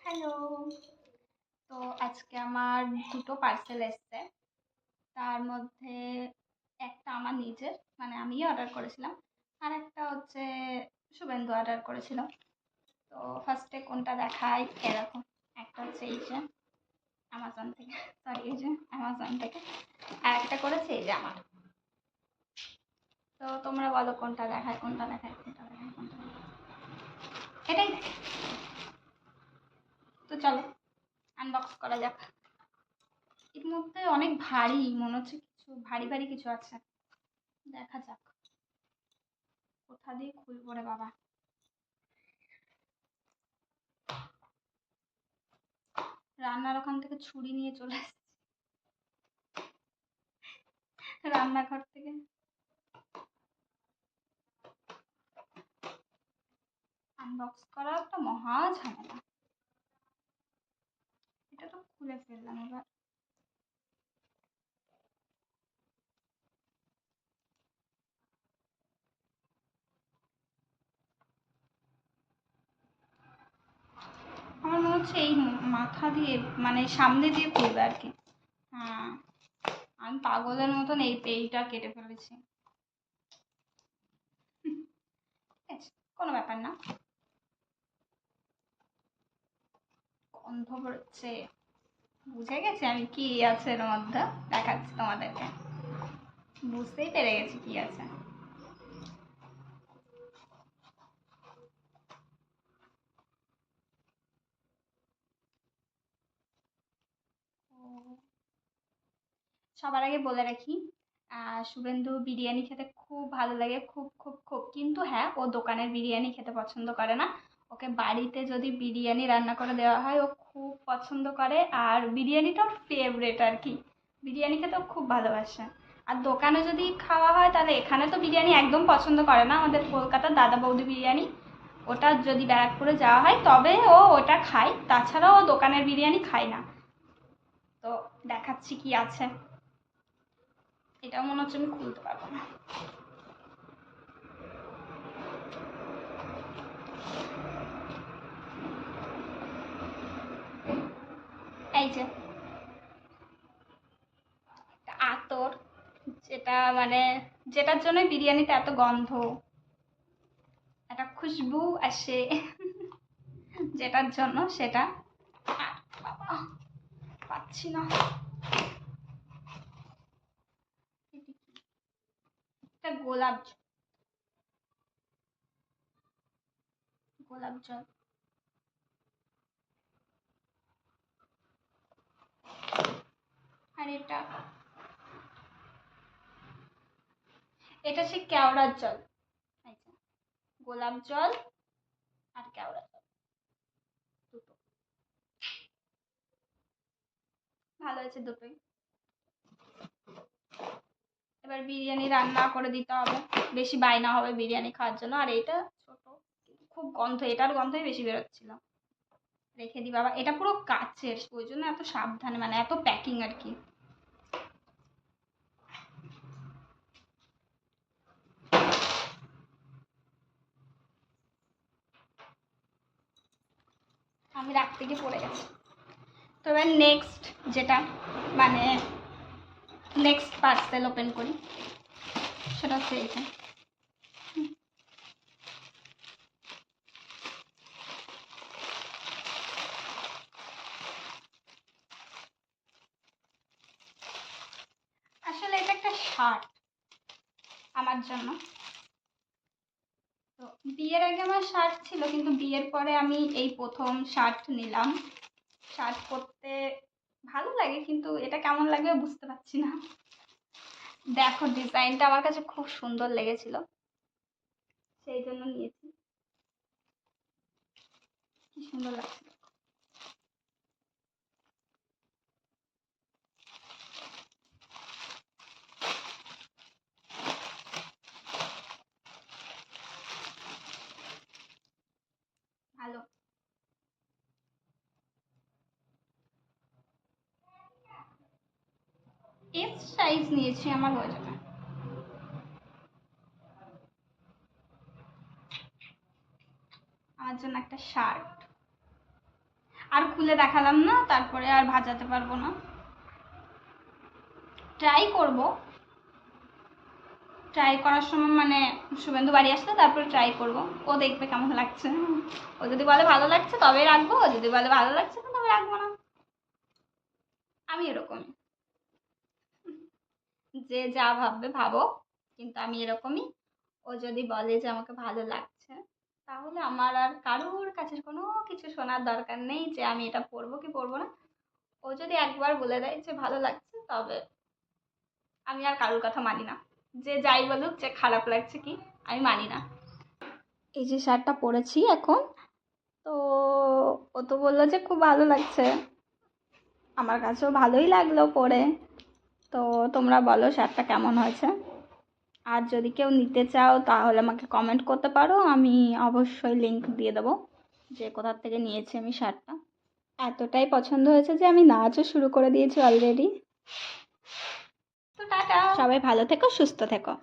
Hello. তো আজকে আমার দুটো পার্সেল এসছে। তার মধ্যে একটা আমার নিজের, মানে আমিই অর্ডার করেছিলাম। আর একটা হচ্ছে শুভেন্দু অর্ডার করেছিল। তো ফার্স্টে কোনটা দেখাই, এরকম একটা হচ্ছে এই যে অ্যামাজন থেকে, সরি এই যে অ্যামাজন থেকে, আর একটা করেছে এই যে আমার। তো তোমরা বলো কোনটা দেখায়, কোনটা দেখায়, কোনটা দেখায়, কোনটা দেখায়। এটাই দেখায়। তো চলো আনবক্স করা যাক। এর মধ্যে অনেক ভারী মনে হচ্ছে, কিছু ভারী ভারী কিছু আছে। দেখা যাক কোথা দিয়ে খুলবো রে বাবা। রান্নার ওখান থেকে ছুরি নিয়ে চলে এসেছি, রান্নাঘর থেকে। আনবক্স করা একটা মহা ঝামেলা। এটা তো খুলে ফেললাম এবার। আমার মনে হচ্ছে এই মাথা দিয়ে, মানে সামনে দিয়ে খুলবে আর কি। হ্যাঁ, আমি পাগলের মতন এইটা কেটে ফেলেছি। ঠিক আছে, কোনো ব্যাপার না। গন্ধ বেরোচ্ছে, বুঝে গেছি আমি কি আছে এর মধ্যে। দেখাচ্ছি তোমাদেরকে, বুঝতেই পেরে গেছি কি আছে। সবার আগে বলে রাখি, শুভেন্দু বিরিয়ানি খেতে খুব ভালো লাগে, খুব খুব খুব। কিন্তু হ্যাঁ, ও দোকানের বিরিয়ানি খেতে পছন্দ করে না। ওকে বাড়িতে যদি বিরিয়ানি রান্না করে দেওয়া হয় ও খুব পছন্দ করে, আর বিরিয়ানিটা ওর ফেভারেট আর কি। বিরিয়ানি খেতে ও খুব ভালোবাসে। আর দোকানে যদি খাওয়া হয় তাহলে, এখানে তো বিরিয়ানি একদম পছন্দ করে না, আমাদের কলকাতার দাদা বৌদি বিরিয়ানি, ওটা যদি ব্যারাকপুরে যাওয়া হয় তবে ও ওটা খায়, তাছাড়াও ও দোকানের বিরিয়ানি খায় না। তো দেখাচ্ছি কি আছে। এটাও মনে হচ্ছে আমি খুলতে পারবো না। এই যে আতর, যেটা মানে যেটার জন্য বিরিয়ানিতে এত গন্ধ, একটা খুশবু আসে, যেটার জন্য সেটা। বাবা, পাচ্ছি না। একটা গোলাপ গোলাপ জল। আর এটা, এটা সে কেওড়ার জল। গোলাপ জল আর কেওড়া জল, দুটো। ভালো হয়েছে দুটোই। এবার বিরিয়ানি রান্না করে দিতে হবে, বেশি বায়না হবে বিরিয়ানি খাওয়ার জন্য। আর এটা ছোট, খুব গন্ধ, এটার গন্ধই বেশি বেরোচ্ছিল। রেখে দিই বাবা, এটা পুরো কাচের, ওই জন্য এত সাবধানে, মানে এত প্যাকিং আর কি। আমি রাখতে গিয়ে পড়ে গেছি। তো এবার নেক্সট যেটা, মানে নেক্সট পার্সেল ওপেন করি, সেটা হচ্ছে এইটা। আসলে এটা একটা শার্ট আমার জন্য। তো বিয়ের আগে আমার শার্ট ছিল, কিন্তু বিয়ের পরে আমি এই প্রথম শার্ট নিলাম। শার্ট পরতে ভালো লাগে, কিন্তু এটা কেমন লাগবে বুঝতে পারছি না। দেখো ডিজাইনটা আমার কাছে খুব সুন্দর লেগেছিল, সেই জন্য নিয়েছি। কি সুন্দর লাগছে। ভালো। এস সাইজ নিয়েছি, আমার হয়ে যাবে। আমার জন্য একটা শার্ট। আর খুলে দেখালাম না, তারপরে আর ভাজাতে পারবো না। ট্রাই করব, ট্রাই করার সময় মানে শুভেন্দু বাড়ি আসলে তারপরে ট্রাই করব, ও দেখবে কেমন লাগছে। ও যদি বলে ভালো লাগছে তবে রাখবো, ও যদি বলে ভালো লাগছে না তবে রাখবো না। আমি এরকমই, যে যা ভাববে ভাবো, কিন্তু আমি এরকমই। ও যদি বলে যে আমাকে ভালো লাগছে, তাহলে আমার আর কারোর কাছে কোনো কিছু শোনার দরকার নেই যে আমি এটা পরবো কি পরবো না। ও যদি একবার বলে দেয় যে ভালো লাগছে, তবে আমি আর কারোর কথা মানি না। যে যাই বলুক, যে খারাপ লাগছে কি, আমি মানি না। এই যে শার্টটা পরেছি এখন, তো ও তো বললো যে খুব ভালো লাগছে, আমার কাছেও ভালোই লাগলো পরে। তো তোমরা বলো শার্টটা কেমন হয়েছে। আর যদি কেউ নিতে চাও তাহলে আমাকে কমেন্ট করতে পারো, আমি অবশ্যই লিংক দিয়ে দেবো যে কোথার থেকে নিয়েছি আমি শার্টটা। এতটাই পছন্দ হয়েছে যে আমি নাচও শুরু করে দিয়েছি অলরেডি। তো টাটা, সবাই ভালো থেকো, সুস্থ থেকো।